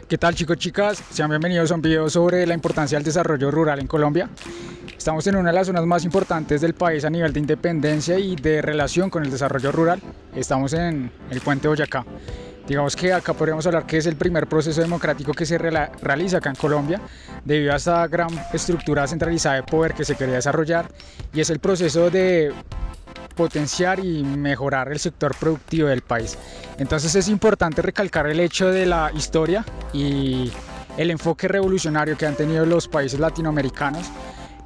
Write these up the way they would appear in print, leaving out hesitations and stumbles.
¿Qué tal, chicos, chicas? Sean bienvenidos a un video sobre la importancia del desarrollo rural en Colombia. Estamos en una de las zonas más importantes del país a nivel de independencia y de relación con el desarrollo rural. Estamos en el puente Boyacá. Digamos que acá podríamos hablar que es el primer proceso democrático que se realiza acá en Colombia debido a esta gran estructura centralizada de poder que se quería desarrollar, y es el proceso de potenciar y mejorar el sector productivo del país. Entonces es importante recalcar el hecho de la historia y el enfoque revolucionario que han tenido los países latinoamericanos,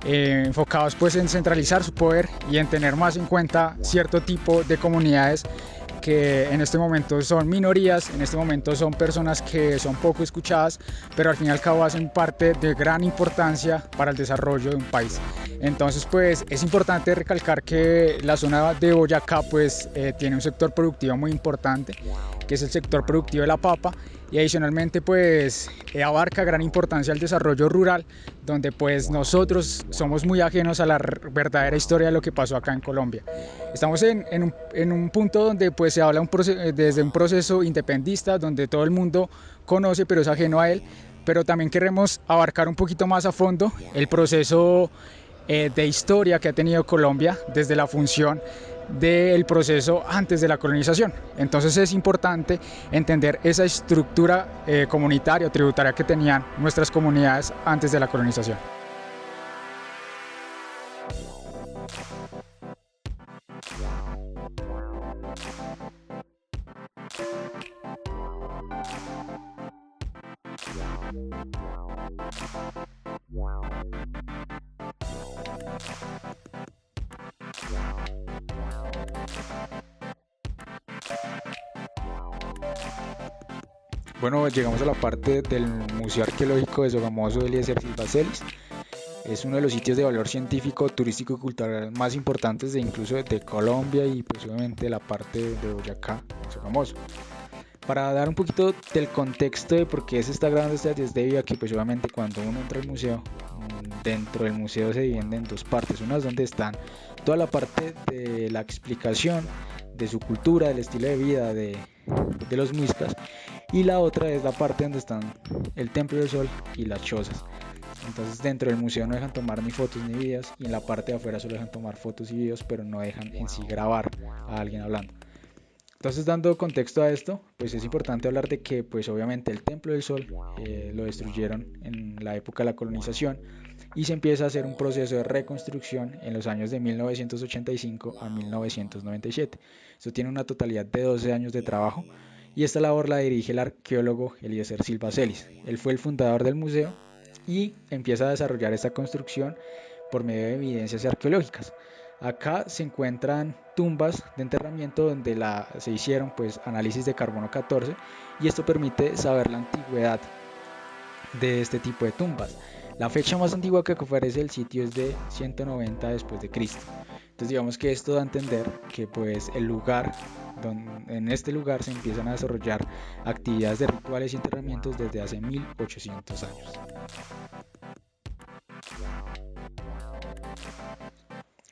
enfocados pues en centralizar su poder y en tener más en cuenta cierto tipo de comunidades que en este momento son minorías, en este momento son personas que son poco escuchadas, pero al fin y al cabo hacen parte de gran importancia para el desarrollo de un país. Entonces pues es importante recalcar que la zona de Boyacá pues tiene un sector productivo muy importante, que es el sector productivo de la papa, y adicionalmente pues abarca gran importancia el desarrollo rural, donde pues nosotros somos muy ajenos a la verdadera historia de lo que pasó acá en Colombia. Estamos en un punto donde pues se habla desde un proceso independentista, donde todo el mundo conoce pero es ajeno a él, pero también queremos abarcar un poquito más a fondo el proceso de historia que ha tenido Colombia desde la función del proceso antes de la colonización. Entonces es importante entender esa estructura comunitaria o tributaria que tenían nuestras comunidades antes de la colonización. Bueno, llegamos a la parte del Museo Arqueológico de Sogamoso de Eliezer Silva Celis. Es uno de los sitios de valor científico, turístico y cultural más importantes incluso de Colombia y pues obviamente la parte de Boyacá, Sogamoso. Para dar un poquito del contexto de por qué se está grabando este es debido a que pues obviamente cuando uno entra al museo, dentro del museo se divide en dos partes. Una es donde están toda la parte de la explicación de su cultura, del estilo de vida de los muiscas, y la otra es la parte donde están el Templo del Sol y las chozas. Entonces dentro del museo no dejan tomar ni fotos ni videos, y en la parte de afuera solo dejan tomar fotos y videos, pero no dejan en sí grabar a alguien hablando. Entonces, dando contexto a esto, pues es importante hablar de que pues obviamente el Templo del Sol lo destruyeron en la época de la colonización, y se empieza a hacer un proceso de reconstrucción en los años de 1985 a 1997. Esto tiene una totalidad de 12 años de trabajo, y esta labor la dirige el arqueólogo Eliezer Silva Celis. Él fue el fundador del museo y empieza a desarrollar esta construcción por medio de evidencias arqueológicas. Acá se encuentran tumbas de enterramiento donde se hicieron pues análisis de carbono 14, y esto permite saber la antigüedad de este tipo de tumbas. La fecha más antigua que ofrece el sitio es de 190 después de Cristo. Entonces digamos que esto da a entender que pues el lugar, en este lugar se empiezan a desarrollar actividades de rituales y enterramientos desde hace 1800 años.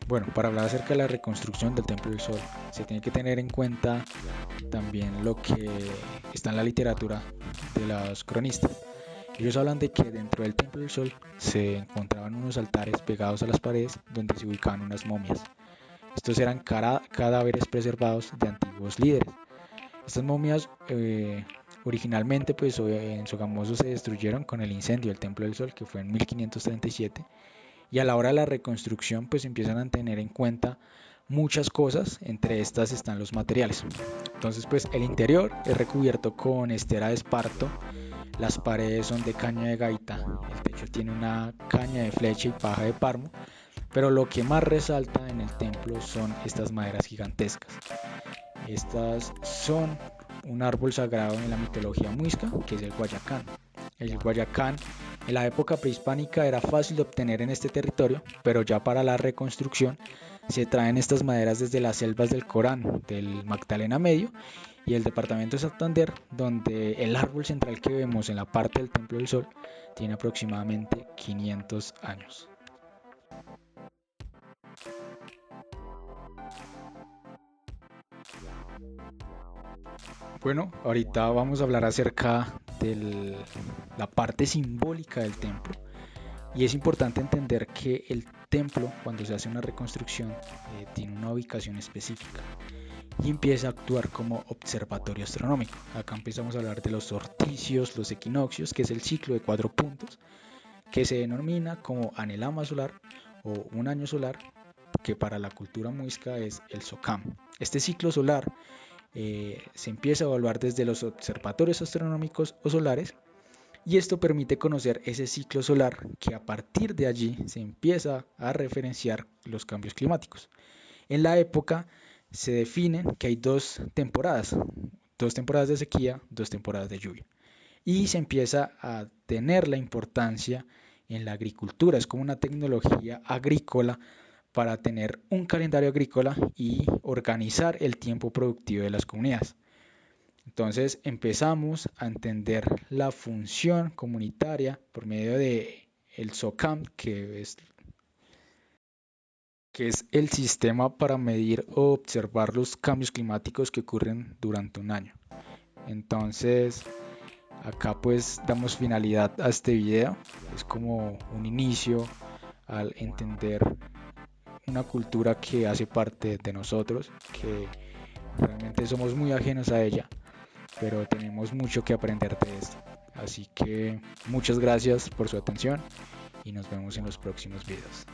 Bueno, para hablar acerca de la reconstrucción del Templo del Sol, se tiene que tener en cuenta también lo que está en la literatura de los cronistas. Ellos hablan de que dentro del Templo del Sol se encontraban unos altares pegados a las paredes donde se ubicaban unas momias. Estos eran cadáveres preservados de antiguos líderes. Estas momias originalmente pues en Sogamoso se destruyeron con el incendio del Templo del Sol, que fue en 1537. Y a la hora de la reconstrucción pues empiezan a tener en cuenta muchas cosas, entre estas están los materiales. Entonces pues el interior es recubierto con estera de esparto, las paredes son de caña de gaita, el techo tiene una caña de flecha y paja de páramo, pero lo que más resalta en el templo son estas maderas gigantescas. Estas son un árbol sagrado en la mitología muisca, que es el guayacán. El guayacán en la época prehispánica era fácil de obtener en este territorio, pero ya para la reconstrucción se traen estas maderas desde las selvas del Corán, del Magdalena Medio y el departamento de Santander, donde el árbol central que vemos en la parte del Templo del Sol tiene aproximadamente 500 años. Bueno, ahorita vamos a hablar acerca de la parte simbólica del templo. Y es importante entender que el templo, cuando se hace una reconstrucción, tiene una ubicación específica y empieza a actuar como observatorio astronómico. Acá empezamos a hablar de los solsticios, los equinoccios, que es el ciclo de 4 puntos, que se denomina como anelama solar o un año solar, que para la cultura muisca es el SOCAM. Este ciclo solar se empieza a evaluar desde los observatorios astronómicos o solares, y esto permite conocer ese ciclo solar, que a partir de allí se empieza a referenciar los cambios climáticos. En la época se define que hay dos temporadas de sequía, 2 temporadas de lluvia, y se empieza a tener la importancia en la agricultura. Es como una tecnología agrícola para tener un calendario agrícola y organizar el tiempo productivo de las comunidades. Entonces empezamos a entender la función comunitaria por medio de el SOCAM, que es el sistema para medir o observar los cambios climáticos que ocurren durante un año. Entonces, acá pues damos finalidad a este video. Es como un inicio al entender una cultura que hace parte de nosotros, que realmente somos muy ajenos a ella, pero tenemos mucho que aprender de esto. Así que muchas gracias por su atención y nos vemos en los próximos videos.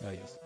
Adiós.